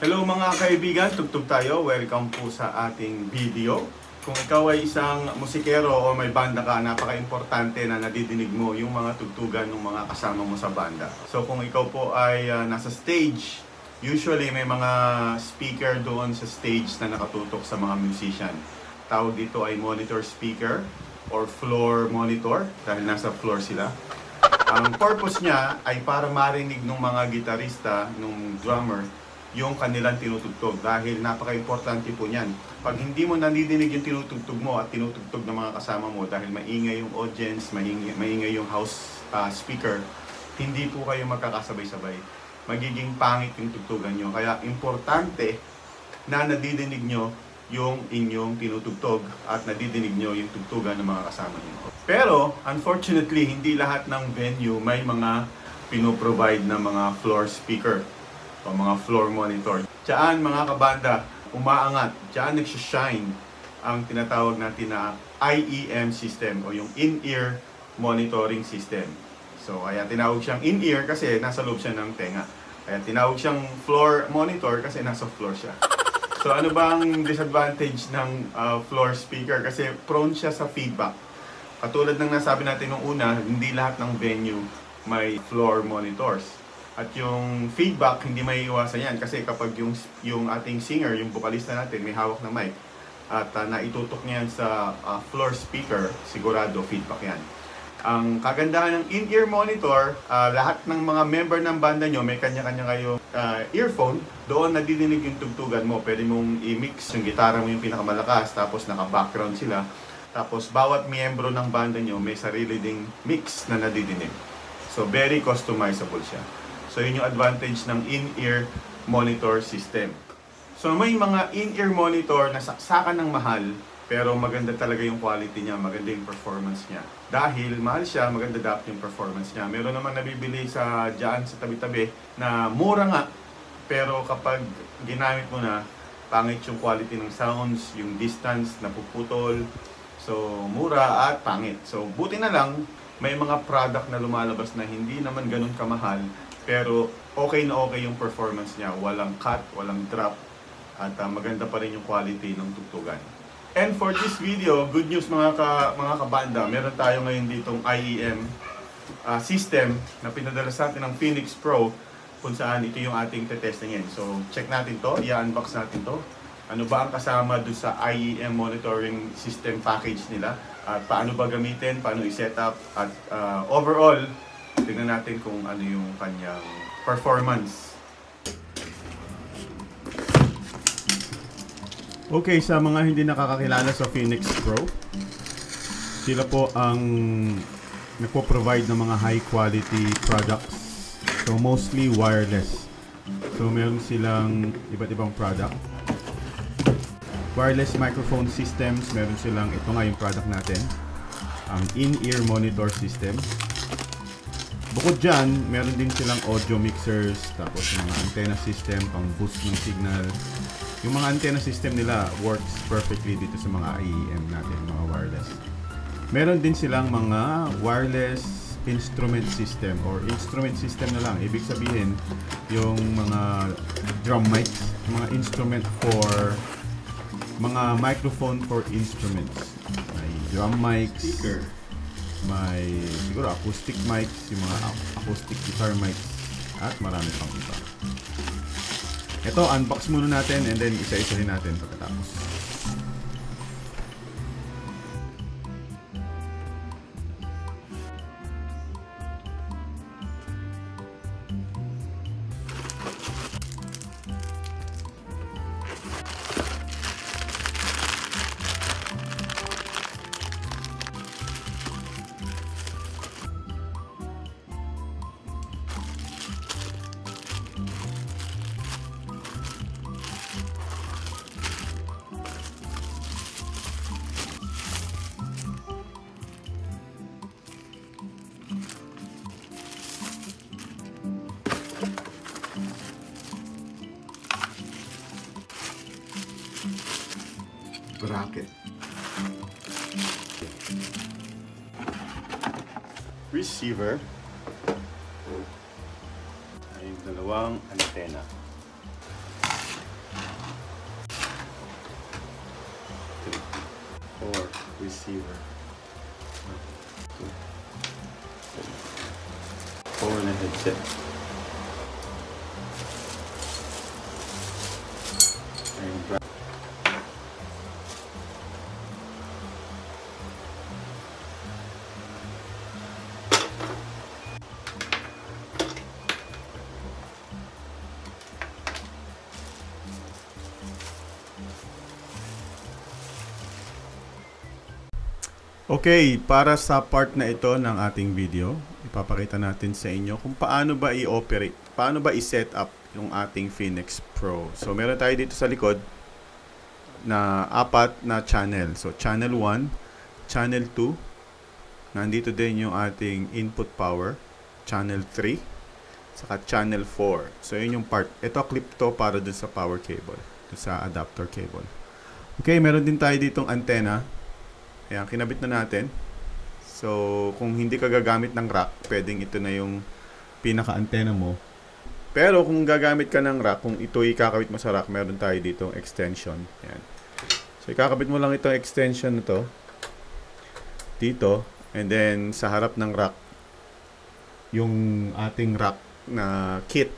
Hello mga kaibigan, tugtog tayo. Welcome po sa ating video. Kung ikaw ay isang musikero o may banda ka, napaka-importante na nadidinig mo yung mga tugtugan ng mga kasama mo sa banda. So kung ikaw po ay nasa stage, usually may mga speaker doon sa stage na nakatutok sa mga musician. Tawag dito ay monitor speaker or floor monitor dahil nasa floor sila. Ang purpose niya ay para marinig ng mga gitarista, ng drummer, yung kanilang tinutugtog dahil napaka-importante po niyan. Pag hindi mo nadidinig yung tinutugtog mo at tinutugtog ng mga kasama mo dahil maingay yung audience, maingay yung house speaker, hindi po kayo magkakasabay-sabay. Magiging pangit yung tugtugan nyo. Kaya importante na nadidinig nyo yung inyong tinutugtog at nadidinig nyo yung tugtugan ng mga kasama nyo. Pero, unfortunately, hindi lahat ng venue may mga pinoprovide na mga floor speaker o mga floor monitor. Diyan mga kabanda, umaangat, diyan nagsishine ang tinatawag natin na IEM system o yung in-ear monitoring system. So, kaya tinawag siyang in-ear kasi nasa loob siya ng tenga. Kaya tinawag siyang floor monitor kasi nasa floor siya. So, ano bang disadvantage ng floor speaker? Kasi prone siya sa feedback. Katulad ng nasabi natin nung una, hindi lahat ng venue may floor monitors. At yung feedback, hindi may iwasan yan. Kasi kapag yung ating singer, yung vocalista natin, may hawak na mic at naitutok niyan sa floor speaker, sigurado feedback yan. Ang kagandahan ng in-ear monitor, lahat ng mga member ng banda nyo, may kanya-kanya kayong earphone. Doon nadidinig yung tugtugan mo. Pwede mong i-mix yung gitara mo yung pinakamalakas, tapos naka-background sila. Tapos bawat miyembro ng banda nyo, may sarili ding mix na nadidinig. So very customizable siya. So yun yung advantage ng in-ear monitor system. So may mga in-ear monitor na saksakan ng mahal, pero maganda talaga yung quality niya, maganda yung performance niya. Dahil mahal siya, maganda dapat yung performance niya. Meron naman nabibili dyan sa tabi-tabi na mura nga, pero kapag ginamit mo na, pangit yung quality ng sounds, yung distance, napuputol. So mura at pangit. So buti na lang, may mga product na lumalabas na hindi naman ganun kamahal, pero okay na okay yung performance niya. Walang cut, walang drop, at maganda pa rin yung quality ng tugtugan. And for this video, good news mga kabanda, meron tayo ngayon ditong IEM system na pinadala sa atin ng Phoenix Pro, kung saan ito yung ating tetestingin. So check natin to, i-unbox natin to. Ano ba ang kasama doon sa IEM monitoring system package nila, at paano ba gamitin, paano i-set up, at overall, tingnan natin kung ano yung kanyang performance. Okay, sa mga hindi nakakakilala sa Phoenix Pro, sila po ang nagpo-provide ng mga high quality products. So mostly wireless. So meron silang iba't ibang product. Wireless microphone systems, meron silang, ito nga yung product natin, ang in-ear monitor system. Bukod dyan, meron din silang audio mixers, tapos mga antenna system, pang boost ng signal. Yung mga antenna system nila works perfectly dito sa mga IEM natin, mga wireless. Meron din silang mga wireless instrument system or instrument system na lang. Ibig sabihin, yung mga drum mics, mga instrument for mga microphone for instruments. May drum mics, speaker, may siguro acoustic mics, yung mga acoustic guitar mics, at marami pang iba. Ito, unbox muna natin and then isa-isahin natin pagkatapos. Bracket, receiver, ay dalawang antena. receiver. 2. Power na headset. Ayun. Okay, para sa part na ito ng ating video, ipapakita natin sa inyo kung paano ba i-operate, paano ba i-set up yung ating Phoenix Pro. So, meron tayo dito sa likod na 4 na channel. So, channel 1, channel 2, nandito din yung ating input power, channel 3, saka channel 4. So, yun yung part. Ito, clip to para dun sa power cable, dun sa adapter cable. Okay, meron din tayo ditong antenna. Ayan, kinabit na natin. So, kung hindi ka gagamit ng rack, pwedeng ito na yung pinaka-antenna mo. Pero kung gagamit ka ng rack, kung ito ikakabit mo sa rack, meron tayo dito extension. Ayan. So, ikakabit mo lang itong extension na to dito. And then, sa harap ng rack, yung ating rack na kit,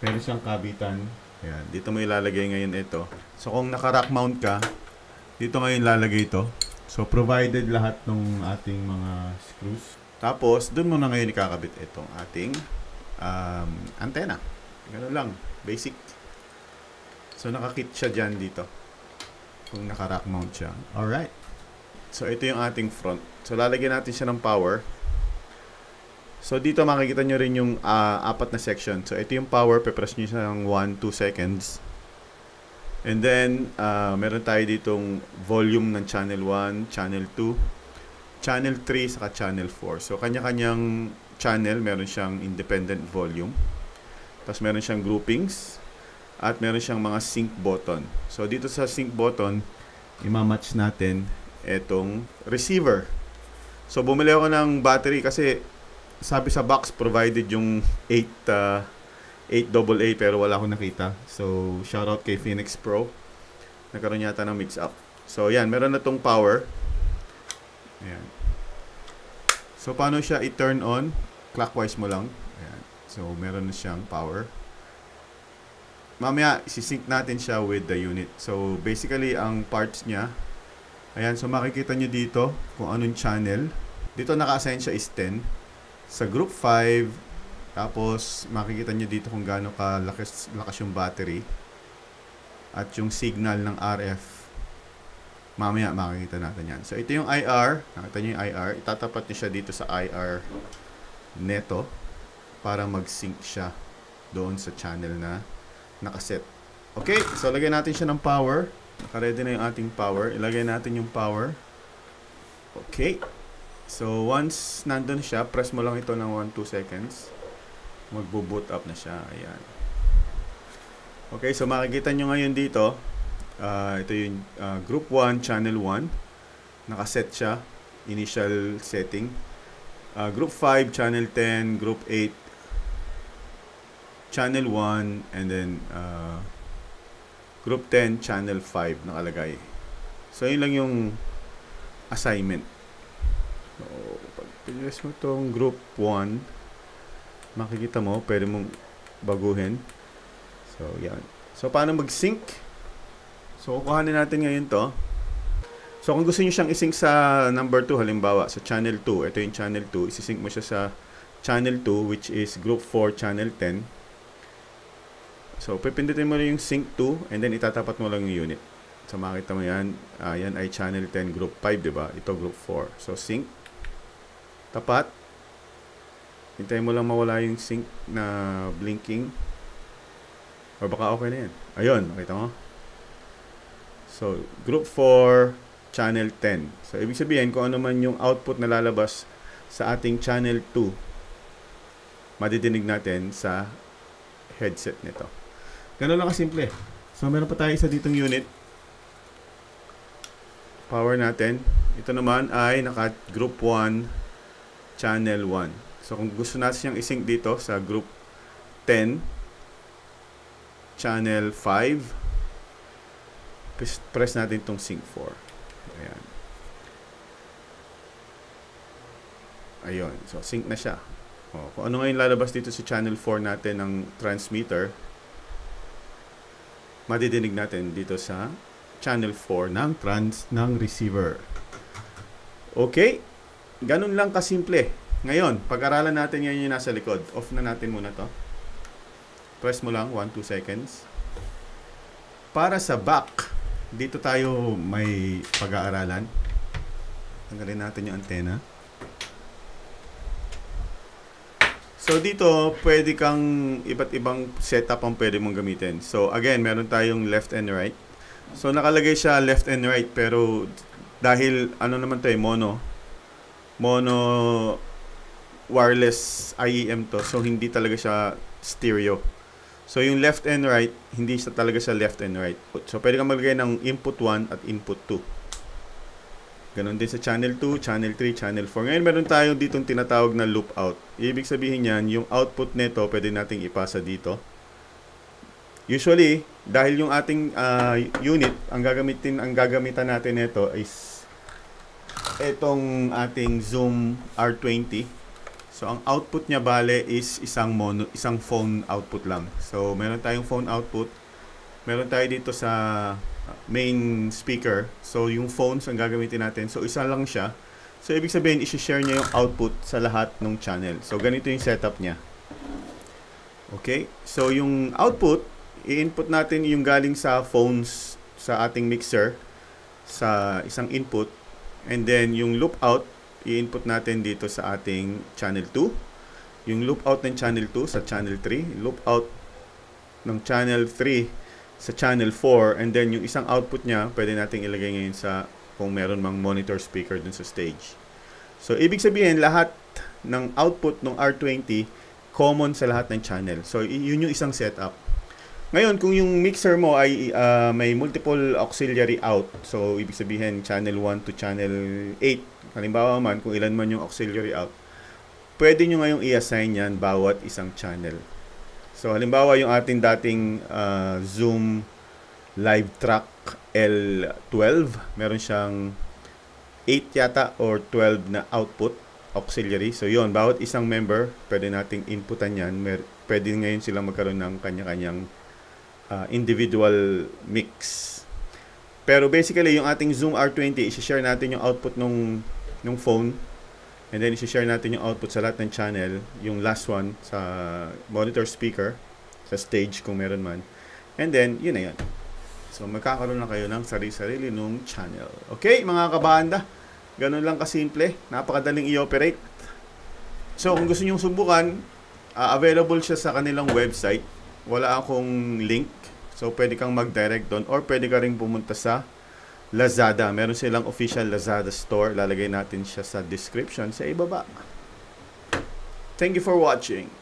meron siyang kabitan. Ayan. Dito mo ilalagay ngayon ito. So, kung naka-rack mount ka, dito ngayon ilalagay ito. So, provided lahat ng ating mga screws. Tapos, dun mo na ngayon ikakabit itong ating antenna. Ganun lang. Basic. So, nakakit siya dyan dito. Kung naka-rack mount siya. Alright. So, ito yung ating front. So, lalagyan natin siya ng power. So, dito makikita nyo rin yung 4 na section. So, ito yung power. Pe-press nyo siya ng 1-2 seconds. And then, meron tayo ditong volume ng channel 1, channel 2, channel 3, saka channel 4. So, kanya-kanyang channel, meron siyang independent volume. Tapos, meron siyang groupings. At meron siyang mga sync button. So, dito sa sync button, imamatch natin itong receiver. So, bumili ako ng battery kasi sabi sa box, provided yung 8AA pero wala akong nakita. So, shoutout kay Phoenix Pro. Nagkaroon yata ng mix-up. So, yan. Meron na tong power. Ayan. So, paano siya i-turn on? Clockwise mo lang. Ayan. So, meron na siyang power. Mamaya, isi-sync natin siya with the unit. So, basically, ang parts niya, ayan. So, makikita nyo dito kung anong channel. Dito naka-assign siya is 10. Sa group 5, tapos, makikita nyo dito kung gaano lakas yung battery. At yung signal ng RF. Mamaya, makikita natin yan. So, ito yung IR. Nakita nyo yung IR. Itatapat nyo siya dito sa IR neto para mag-sync siya doon sa channel na nakaset. Okay, so lagyan natin siya ng power. Naka-ready na yung ating power. Ilagay natin yung power. Okay. So, once nandun siya, press mo lang ito ng 1-2 seconds. Magbo-boot up na siya. Ayan. Okay, so makikita nyo ngayon dito. Ito yung group 1, channel 1. Nakaset siya. Initial setting. Group 5, channel 10, group 8, channel 1, and then group 10, channel 5 nakalagay. So, yun lang yung assignment. So, pag pilis mo itong group 1, makikita mo, pwede mong baguhin. So, yan. So, paano mag-sync? So, kukuhanin natin ngayon to. So, kung gusto nyo siyang isync sa number 2, halimbawa, sa channel 2, ito yung channel 2, isisync mo siya sa channel 2, which is group 4, channel 10. So, pipindutin mo lang yung sync 2, and then itatapat mo lang yung unit. So, makita mo yan. Yan ay channel 10, group 5, diba? Ito, group 4. So, sync. Tapat. Hintayin mo lang mawala yung sync na blinking. Or baka okay na yan. Ayun, makita mo. So, group 4, channel 10. So, ibig sabihin, kung ano man yung output na lalabas sa ating channel 2, madidinig natin sa headset nito. Ganun lang kasimple. So, meron pa tayo isa ditong unit. Power natin. Ito naman ay naka group 1, channel 1. So, kung gusto natin siyang isync dito sa group 10, channel 5, press natin itong sync 4. Ayan. Ayun. So, sync na siya. Kung ano ngayon lalabas dito sa channel 4 natin ng transmitter, madidinig natin dito sa channel 4 ng receiver. Okay? Ganun lang kasimple. Ngayon, pag-aralan natin ngayon yung nasa likod. Off na natin muna to. Press mo lang, 1-2 seconds. Para sa back, dito tayo may pag-aaralan. Tanggalin natin yung antena. So dito, pwede kang iba't ibang setup ang pwede mong gamitin. So again, meron tayong left and right. So nakalagay siya left and right, pero dahil ano naman to mono wireless IEM to, so hindi talaga siya stereo. So yung left and right, hindi siya talaga siya left and right. So pwede kang maglagay ng input 1 at input 2. Ganon din sa channel 2, channel 3, channel 4. Ngayon meron tayong ditong tinatawag na loop out. Ibig sabihin yan, yung output nito pwede nating ipasa dito. Usually, dahil yung ating unit, ang gagamitan natin nito is itong ating Zoom R20. So ang output niya bale is isang phone output lang. So meron tayong phone output. Meron tayo dito sa main speaker. So yung phones ang gagamitin natin. So isa lang siya. So ibig sabihin i-share niya yung output sa lahat ng channel. So ganito yung setup niya. Okay? So yung output, i-input natin yung galing sa phones sa ating mixer sa isang input, and then yung loop out i-input natin dito sa ating channel 2. Yung loop out ng channel 2 sa channel 3, loop out ng channel 3 sa channel 4, and then yung isang output niya pwede nating ilagay ngayon sa kung meron mang monitor speaker dun sa stage. So ibig sabihin lahat ng output ng R20 common sa lahat ng channel. So yun yung isang setup. Ngayon kung yung mixer mo ay may multiple auxiliary out, so ibig sabihin channel 1 to channel 8, halimbawa man kung ilan man yung auxiliary out, pwede nyo ngayong i-assign yan bawat isang channel. So halimbawa yung ating dating Zoom Live Track L12, meron siyang 8 yata or 12 na output auxiliary. So yon, bawat isang member pwede nating inputan yan. Pwede ngayon silang magkaroon ng kanya-kanyang individual mix. Pero basically yung ating Zoom R20, i-share natin yung output nung phone, and then i-share natin yung output sa lahat ng channel, yung last one sa monitor speaker, sa stage kung meron man. And then, yun na yun. So, magkakaroon na kayo ng sarili-sarili nung channel. Okay, mga kabanda. Ganun lang kasimple. Napakadaling i-operate. So, kung gusto nyo subukan, available siya sa kanilang website. Wala akong link. So, pwede kang mag-direct doon, or pwede ka rin pumunta sa Lazada. Meron silang official Lazada store. Lalagay natin siya sa description sa ibaba. Thank you for watching.